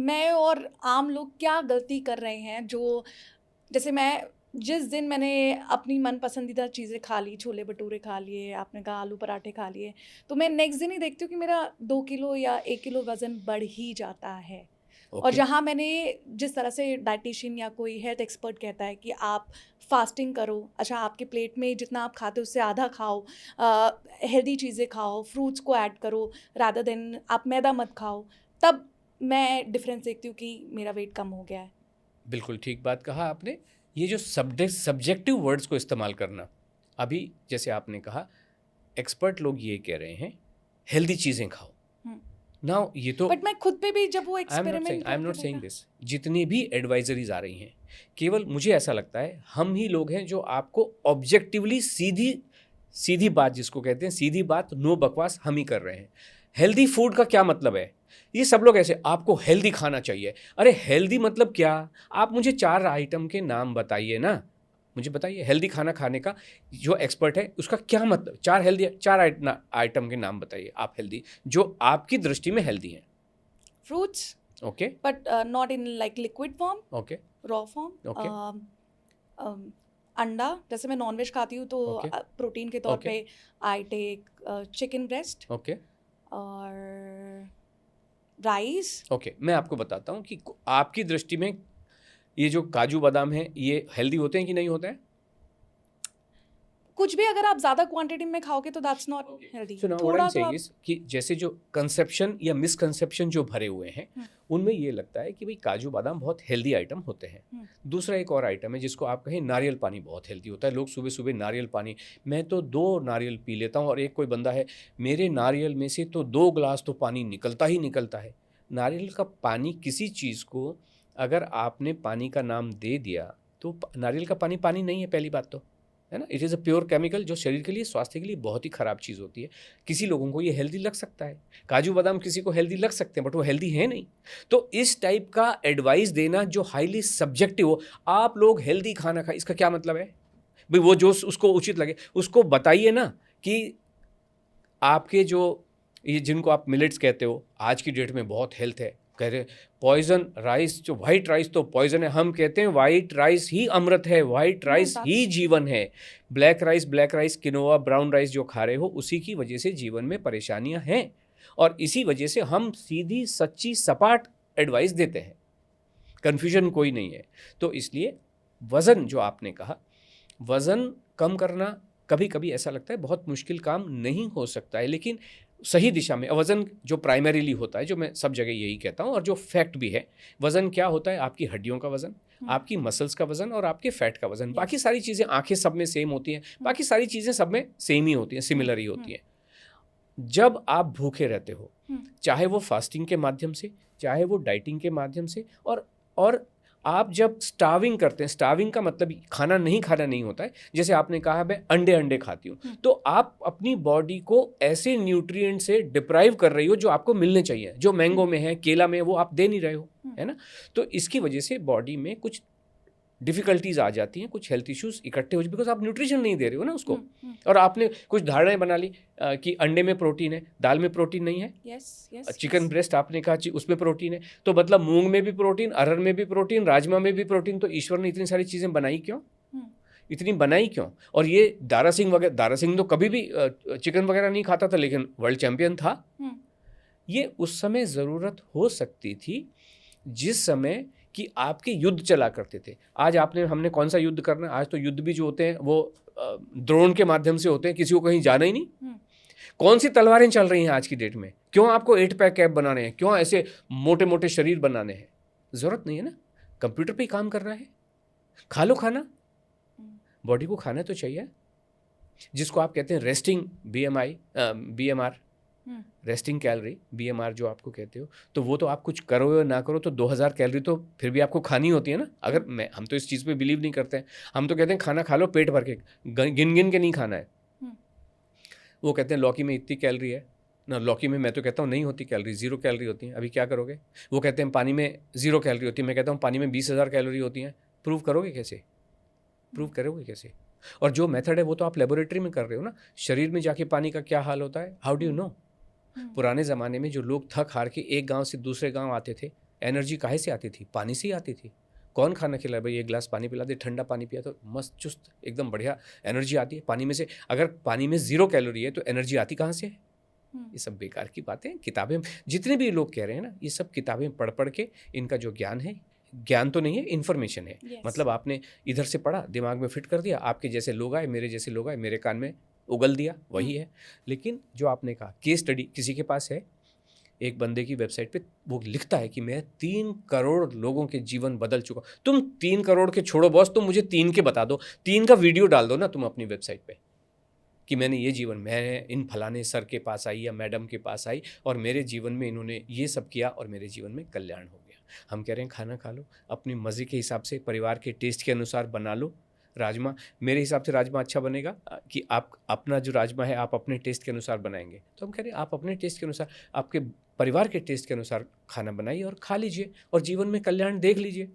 मैं और आम लोग क्या गलती कर रहे हैं, जो जैसे मैं जिस दिन मैंने अपनी मन पसंदीदा चीज़ें खा ली, छोले भटूरे खा लिए, आपने कहा आलू पराठे खा लिए, तो मैं नेक्स्ट दिन ही देखती हूँ कि मेरा 2 किलो या 1 किलो वज़न बढ़ ही जाता है। और ओके। जहाँ मैंने जिस तरह से डायटीशियन या कोई हेल्थ एक्सपर्ट कहता है कि आप फास्टिंग करो, अच्छा आपके प्लेट में जितना आप खाते हो उससे आधा खाओ, हेल्दी चीज़ें खाओ, फ्रूट्स को ऐड करो रादर देन आप मैदा मत खाओ, तब मैं डिफरेंस देखती हूँ कि मेरा वेट कम हो गया है। बिल्कुल ठीक बात कहा आपने। ये जो सब्जेक्टिव वर्ड्स को इस्तेमाल करना, अभी जैसे आपने कहा एक्सपर्ट लोग ये कह रहे हैं हेल्दी चीज़ें खाओ। हुँ। नाउ ये तो बट मैं खुद पे भी जब वो एक्सपेरिमेंट आई एम करके नॉट सेइंग देखा। दिस, जितनी भी एडवाइजरीज आ रही हैं, केवल मुझे ऐसा लगता है हम ही लोग हैं जो आपको ऑब्जेक्टिवली सीधी सीधी बात जिसको कहते हैं सीधी बात, नो बकवास हम ही कर रहे हैं। हेल्दी फूड का क्या मतलब है? ये सब लोग ऐसे आपको हेल्दी खाना चाहिए। अरे हेल्दी मतलब क्या? आप मुझे 4 आइटम के नाम बताइए ना। मुझे बताइए हेल्दी खाना खाने का जो एक्सपर्ट है उसका क्या मतलब? 4 आइटम के नाम बताइए आप हेल्दी, जो आपकी दृष्टि में हेल्दी हैं। Fruits okay, but not in like liquid form, okay, raw form. Okay, अंडा, जैसे मैं नॉनवेज खाती हूँ तो ओके, प्रोटीन के तौर ओके, पे I take chicken breast okay, और राइस। ओके। मैं आपको बताता हूँ कि आपकी दृष्टि में ये जो काजू बादाम है ये हेल्दी होते हैं कि नहीं होते हैं? कुछ भी अगर आप ज़्यादा क्वांटिटी में खाओगे तो that's not healthy, so now what I am थोड़ा तो सेइंग आप। इज कि जैसे जो कंसेप्शन या मिसकंसेप्शन जो भरे हुए हैं हम्म, उनमें ये लगता है कि भाई काजू बादाम बहुत हेल्दी आइटम होते हैं। हम्म, दूसरा एक और आइटम है जिसको आप कहें नारियल पानी बहुत हेल्दी होता है। लोग सुबह सुबह नारियल पानी, मैं तो 2 नारियल पी लेता हूँ, और एक कोई बंदा है मेरे नारियल में से तो 2 ग्लास तो पानी निकलता ही निकलता है। नारियल का पानी किसी चीज़ को अगर आपने पानी का नाम दे दिया तो नारियल का पानी पानी नहीं है, पहली बात तो, है ना? It is a pure chemical जो शरीर के लिए, स्वास्थ्य के लिए बहुत ही ख़राब चीज़ होती है। किसी लोगों को ये हेल्दी लग सकता है, काजू बादाम किसी को हेल्दी लग सकते हैं, बट वो हेल्दी है नहीं। तो इस टाइप का एडवाइस देना जो हाईली सब्जेक्टिव हो, आप लोग हेल्दी खाना खाएं, इसका क्या मतलब है? भाई वो जो उसको उचित लगे उसको बताइए ना कि आपके जो ये जिनको आप मिलेट्स कहते हो आज की डेट में बहुत हेल्थ है, कह रहे पॉइजन राइस, जो वाइट राइस तो पॉइजन है, हम कहते हैं वाइट राइस ही अमृत है, वाइट नो राइस ही दैट्स ट्रू। जीवन है। Black rice quinoa brown rice जो खा रहे हो उसी की वजह से जीवन में परेशानियां हैं, और इसी वजह से हम सीधी सच्ची सपाट एडवाइस देते हैं, कन्फ्यूजन कोई नहीं है। तो इसलिए वज़न जो आपने कहा, वज़न कम करना कभी कभी ऐसा लगता है बहुत मुश्किल काम नहीं हो सकता है, लेकिन सही दिशा में वज़न जो प्राइमरीली होता है, जो मैं सब जगह यही कहता हूँ और जो फैक्ट भी है, वज़न क्या होता है? आपकी हड्डियों का वज़न, आपकी मसल्स का वज़न और आपके फैट का वज़न। बाकी यस। सारी चीज़ें, आंखें सब में सेम होती हैं, बाकी सारी चीज़ें सब में सेम ही होती हैं, सिमिलर ही होती हैं। जब आप भूखे रहते हो, चाहे वो फास्टिंग के माध्यम से, चाहे वो डाइटिंग के माध्यम से, और आप जब स्टाविंग करते हैं, स्टाविंग का मतलब खाना नहीं होता है। जैसे आपने कहा मैं अंडे खाती हूँ, तो आप अपनी बॉडी को ऐसे न्यूट्रिएंट से डिप्राइव कर रही हो जो आपको मिलने चाहिए, जो मैंगो में है, केला में, वो आप दे नहीं रहे हो, है ना? तो इसकी वजह से बॉडी में कुछ डिफ़िकल्टीज आ जाती हैं, कुछ हेल्थ इश्यूज इकट्ठे हो, बिकॉज आप न्यूट्रिशन नहीं दे रहे हो ना उसको। और आपने कुछ धारणाएं बना ली कि अंडे में प्रोटीन है, दाल में प्रोटीन नहीं है, यस यस चिकन ब्रेस्ट आपने कहा उसमें प्रोटीन है, तो मतलब मूंग में भी प्रोटीन, अरहर में भी प्रोटीन, राजमा में भी प्रोटीन। तो ईश्वर ने इतनी सारी चीज़ें बनाई क्यों? इतनी बनाई क्यों? और ये दारा सिंह तो कभी भी चिकन वगैरह नहीं खाता था, लेकिन वर्ल्ड चैंपियन था। ये उस समय ज़रूरत हो सकती थी जिस समय कि आपके युद्ध चला करते थे। आज हमने कौन सा युद्ध करना है? आज तो युद्ध भी जो होते हैं वो ड्रोन के माध्यम से होते हैं, किसी को कहीं जाना ही नहीं। कौन सी तलवारें चल रही हैं आज की डेट में? क्यों आपको 8 पैक कैप बनाने हैं? क्यों ऐसे मोटे मोटे शरीर बनाने हैं? ज़रूरत नहीं है ना। कंप्यूटर पे ही काम करना है। खा लो खाना, बॉडी को खाना तो चाहिए। जिसको आप कहते हैं resting BMR, resting calorie, BMR जो आपको कहते हो, तो वो तो आप कुछ करो या ना करो तो 2000 कैलोरी तो फिर भी आपको खानी होती है ना। अगर हम तो इस चीज़ पे बिलीव नहीं करते हैं। हम तो कहते हैं खाना खा लो पेट भर के, गिन गिन के नहीं खाना है। वो कहते हैं लौकी में इतनी कैलोरी है ना, लौकी में मैं तो कहता हूँ नहीं होती कैलोरी, 0 कैलोरी होती है। अभी क्या करोगे? वो कहते हैं पानी में 0 कैलोरी होती है, मैं कहता हूँ पानी में 20,000 कैलोरी होती हैं। प्रूव करोगे कैसे? प्रूव करोगे कैसे? और जो मेथड है वो तो आप लेबोरेटरी में कर रहे हो ना। शरीर में जाके पानी का क्या हाल होता है, हाउ डू यू नो? पुराने ज़माने में जो लोग थक हार के एक गांव से दूसरे गांव आते थे, एनर्जी काहे से आती थी? पानी से ही आती थी। कौन खाना खिलाए भाई, एक गिलास पानी पिला दे, ठंडा पानी पिया तो मस्त चुस्त एकदम बढ़िया एनर्जी आती है पानी में से। अगर पानी में 0 कैलोरी है तो एनर्जी आती कहाँ से है? ये सब बेकार की बातें। किताबें जितने भी लोग कह रहे हैं ना, ये सब किताबें पढ़ पढ़ के इनका जो ज्ञान है, ज्ञान तो नहीं है, इन्फॉर्मेशन है। Yes. मतलब आपने इधर से पढ़ा, दिमाग में फिट कर दिया, आपके जैसे लोग आए, मेरे जैसे लोग आए, मेरे कान में उगल दिया, वही है। लेकिन जो आपने कहा केस स्टडी किसी के पास है, एक बंदे की वेबसाइट पे वो लिखता है कि मैं 3 करोड़ लोगों के जीवन बदल चुका। तुम 3 करोड़ के छोड़ो बॉस, तुम मुझे 3 के बता दो, 3 का वीडियो डाल दो ना तुम अपनी वेबसाइट पे कि मैंने ये जीवन, मैं इन फलाने सर के पास आई या मैडम के पास आई और मेरे जीवन में इन्होंने ये सब किया और मेरे जीवन में कल्याण हो गया। हम कह रहे हैं खाना खा लो, अपनी मज़े के हिसाब से, परिवार के टेस्ट के अनुसार बना लो राजमा। मेरे हिसाब से राजमा अच्छा बनेगा कि आप अपना जो राजमा है आप अपने टेस्ट के अनुसार बनाएंगे, तो हम कह रहे हैं आप अपने टेस्ट के अनुसार, आपके परिवार के टेस्ट के अनुसार खाना बनाइए और खा लीजिए और जीवन में कल्याण देख लीजिए।